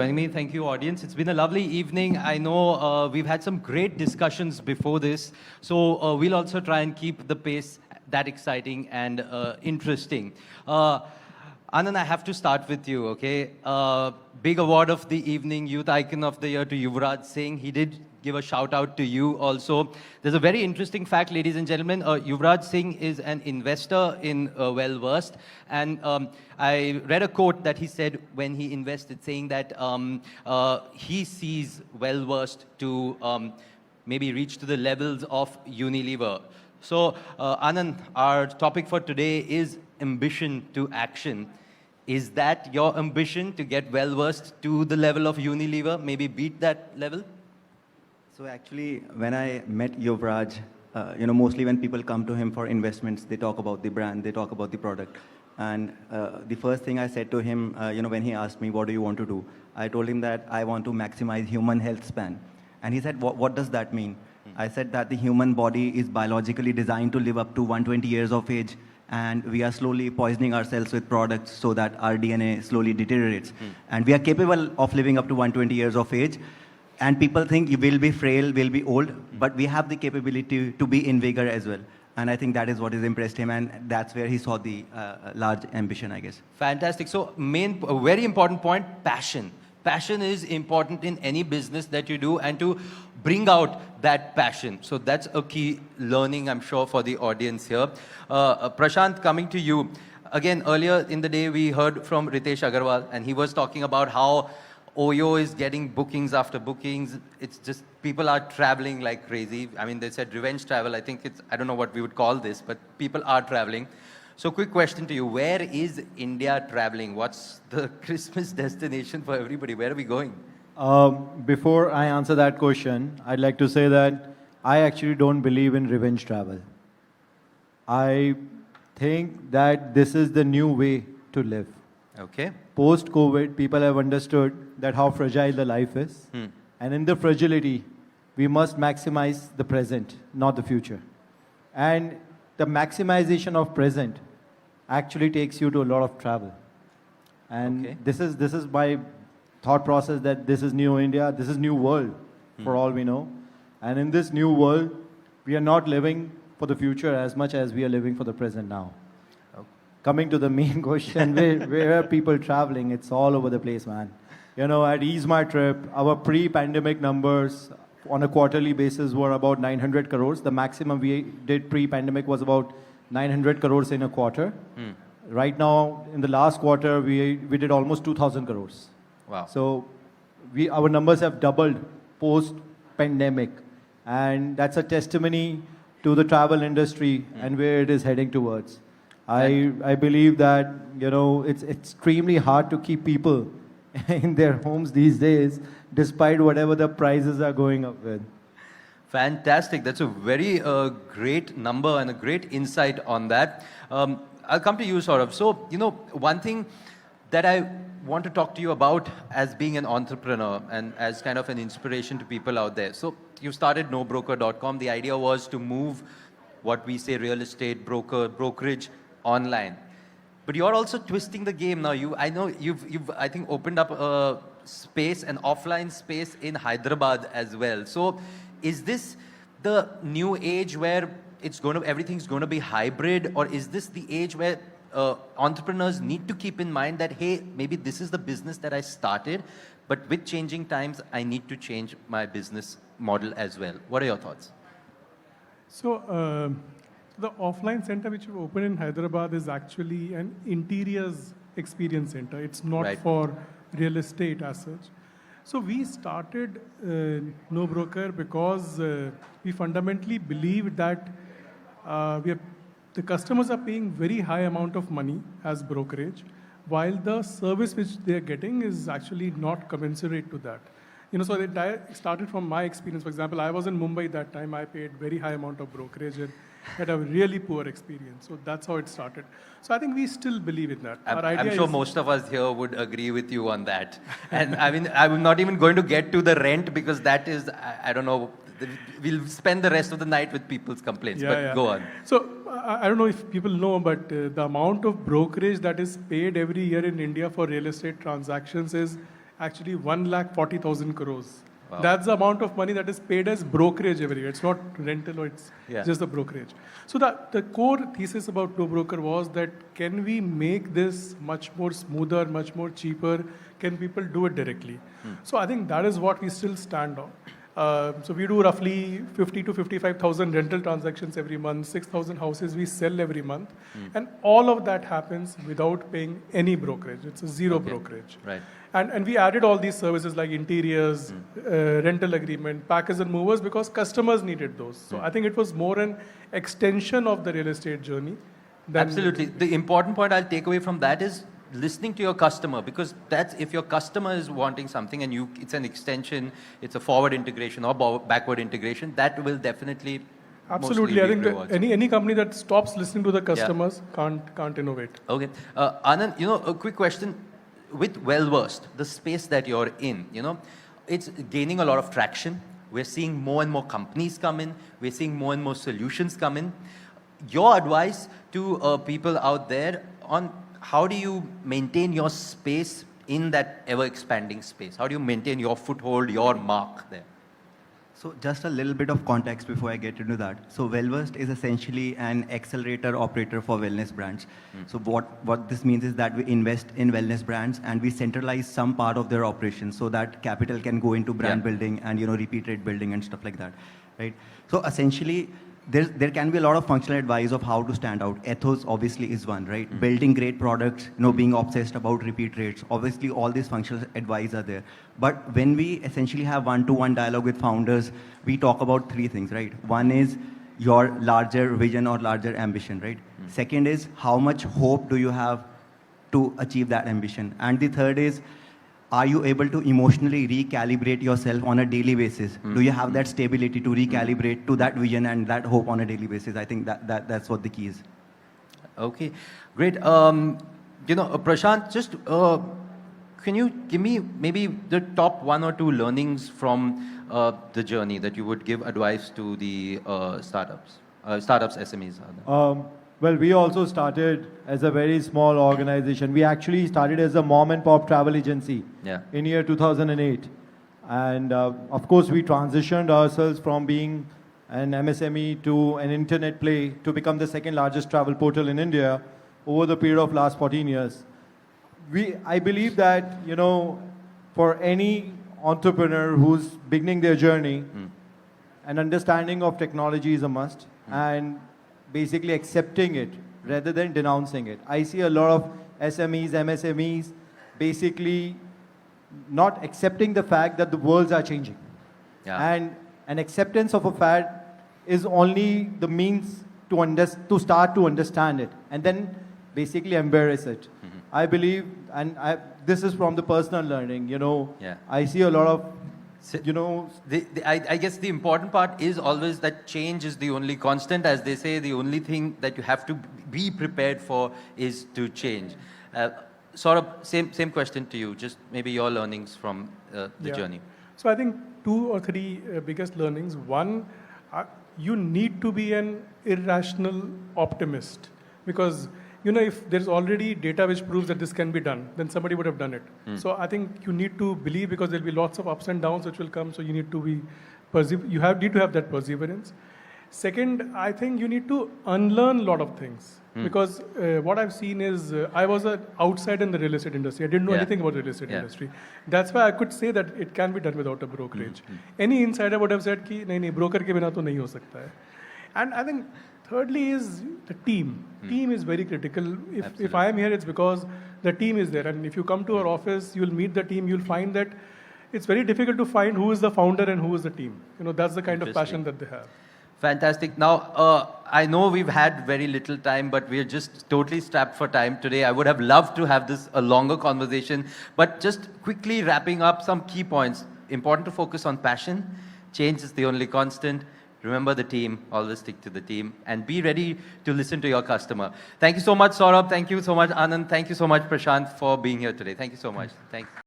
Joining me. Thank you, audience. It's been a lovely evening. I know we've had some great discussions before this, so we'll also try and keep the pace that exciting and interesting. Aanan, I have to start with you, okay? Big award of the evening, Youth Icon of the Year to Yuvraj Singh. He did give a shout out to you also. There's a very interesting fact, ladies and gentlemen. Yuvraj Singh is an investor in Well-Versed. And I read a quote that he said when he invested, saying that he sees Well-Versed to maybe reach to the levels of Unilever. So, Aanan, our topic for today is ambition to action. Is that your ambition, to get Well-Versed to the level of Unilever, maybe beat that level? So actually, when I met Yuvraj, mostly when people come to him for investments, they talk about the brand, they talk about the product. And the first thing I said to him, when he asked me, what do you want to do? I told him that I want to maximize human health span. And he said, what does that mean? I said that the human body is biologically designed to live up to 120 years of age. And we are slowly poisoning ourselves with products so that our DNA slowly deteriorates. And we are capable of living up to 120 years of age. And people think you will be frail, will be old, but we have the capability to be in vigor as well. And I think that is what has impressed him, and that's where he saw the large ambition, I guess. Fantastic. So, a very important point, passion. Passion is important in any business that you do, and to bring out that passion. So that's a key learning, I'm sure, for the audience here. Prashant, coming to you. Again, earlier in the day, we heard from Ritesh Agarwal, and he was talking about how Oyo is getting bookings after bookings. It's just, people are traveling like crazy. I mean, they said revenge travel. I think I don't know what we would call this, but people are traveling. So quick question to you. Where is India traveling? What's the Christmas destination for everybody? Where are we going? Before I answer that question, I'd like to say that I actually don't believe in revenge travel. I think that this is the new way to live. Okay. Post-COVID, people have understood that how fragile the life is. And in the fragility, we must maximize the present, not the future. And the maximization of present actually takes you to a lot of travel. And this is my thought process, that this is new India, this is new world, for all we know. And in this new world, we are not living for the future as much as we are living for the present now. Coming to the main question, where are people traveling? It's all over the place, man. At Ease My Trip, our pre-pandemic numbers on a quarterly basis were about 900 crores. The maximum we did pre-pandemic was about 900 crores in a quarter. Right now, in the last quarter, we did almost 2,000 crores. Wow. So our numbers have doubled post-pandemic. And that's a testimony to the travel industry and where it is heading towards. I believe that, it's extremely hard to keep people in their homes these days, despite whatever the prices are going up with. Fantastic. That's a very great number and a great insight on that. I'll come to you, Saurabh. So, one thing that I want to talk to you about as being an entrepreneur and as kind of an inspiration to people out there. So, you started nobroker.com. The idea was to move what we say real estate, brokerage, online. But you're also twisting the game now. I know you've I think opened up a space, an offline space in Hyderabad as well. So is this the new age where everything's going to be hybrid, or is this the age where entrepreneurs need to keep in mind that, hey, maybe this is the business that I started, but with changing times, I need to change my business model as well? What are your thoughts? So, the offline center which we opened in Hyderabad is actually an interiors experience center. It's not for real estate as such. So we started No Broker because we fundamentally believe that the customers are paying very high amount of money as brokerage, while the service which they are getting is actually not commensurate to that. So it started from my experience. For example, I was in Mumbai that time. I paid very high amount of brokerage and had a really poor experience. So that's how it started. So I think we still believe in that. I'm sure most of us here would agree with you on that. And I mean, I'm not even going to get to the rent, because that is, I don't know, we'll spend the rest of the night with people's complaints. Go on. So I don't know if people know, but the amount of brokerage that is paid every year in India for real estate transactions is actually 1,40,000 crores. Wow. That's the amount of money that is paid as brokerage every year. It's not rental or it's just the brokerage. So the core thesis about Two Broker was that can we make this much more smoother, much more cheaper? Can people do it directly? So I think that is what we still stand on. So we do roughly 50 to 55,000 rental transactions every month, 6,000 houses we sell every month. And all of that happens without paying any brokerage. It's a zero brokerage. Right. And we added all these services like interiors, rental agreement, packers and movers because customers needed those. So I think it was more an extension of the real estate journey. Absolutely. The important point I'll take away from that is listening to your customer, because that's if your customer is wanting something and it's an extension, it's a forward integration or backward integration, that will definitely absolutely. I think that any company that stops listening to the customers can't innovate. Okay. Aanan, a quick question. With Wellversed, the space that you're in, it's gaining a lot of traction. We're seeing more and more companies come in. We're seeing more and more solutions come in. Your advice to people out there on how do you maintain your space in that ever-expanding space? How do you maintain your foothold, your mark there? So just a little bit of context before I get into that. So Wellversed is essentially an accelerator operator for wellness brands. So what this means is that we invest in wellness brands and we centralize some part of their operations so that capital can go into brand building and repeat rate building and stuff like that, right? So essentially, there can be a lot of functional advice of how to stand out. Ethos obviously is one, right? Building great products, being obsessed about repeat rates. Obviously, all these functional advice are there. But when we essentially have one-to-one dialogue with founders, we talk about three things, right? One is your larger vision or larger ambition, right? Second is how much hope do you have to achieve that ambition? And the third is, are you able to emotionally recalibrate yourself on a daily basis? Do you have that stability to recalibrate to that vision and that hope on a daily basis? I think that's what the key is. Okay, great. Prashant, just can you give me maybe the top one or two learnings from the journey that you would give advice to the startups, SMEs? Well, we also started as a very small organization. We actually started as a mom and pop travel agency in year 2008. And of course, we transitioned ourselves from being an MSME to an internet play to become the second largest travel portal in India over the period of last 14 years. I believe that, for any entrepreneur who's beginning their journey, an understanding of technology is a must. And basically accepting it rather than denouncing it. I see a lot of SMEs, MSMEs, basically not accepting the fact that the worlds are changing. And an acceptance of a fact is only the means to start to understand it and then basically embrace it. I believe, and this is from the personal learning, I see a lot of I guess the important part is always that change is the only constant. As they say, the only thing that you have to be prepared for is to change. Saurabh, same question to you, just maybe your learnings from the journey. So I think 2 or 3 biggest learnings. One, you need to be an irrational optimist because if there's already data which proves that this can be done, then somebody would have done it. So I think you need to believe because there'll be lots of ups and downs which will come. So you need to be need to have that perseverance. Second, I think you need to unlearn a lot of things because what I've seen is I was outside in the real estate industry. I didn't know anything about the real estate industry. That's why I could say that it can be done without a brokerage. Any insider would have said कि नहीं broker के बिना तो नहीं हो सकता है. And I think thirdly is the team. Team is very critical. If I am here, it's because the team is there. And if you come to our office, you'll meet the team. You'll find that it's very difficult to find who is the founder and who is the team. That's the kind of passion that they have. Fantastic. Now, I know we've had very little time, but we're just totally strapped for time today. I would have loved to have a longer conversation. But just quickly wrapping up some key points. Important to focus on passion. Change is the only constant. Remember the team, always stick to the team, and be ready to listen to your customer. Thank you so much, Saurabh. Thank you so much, Aanan. Thank you so much, Prashant, for being here today. Thank you so much. Thanks.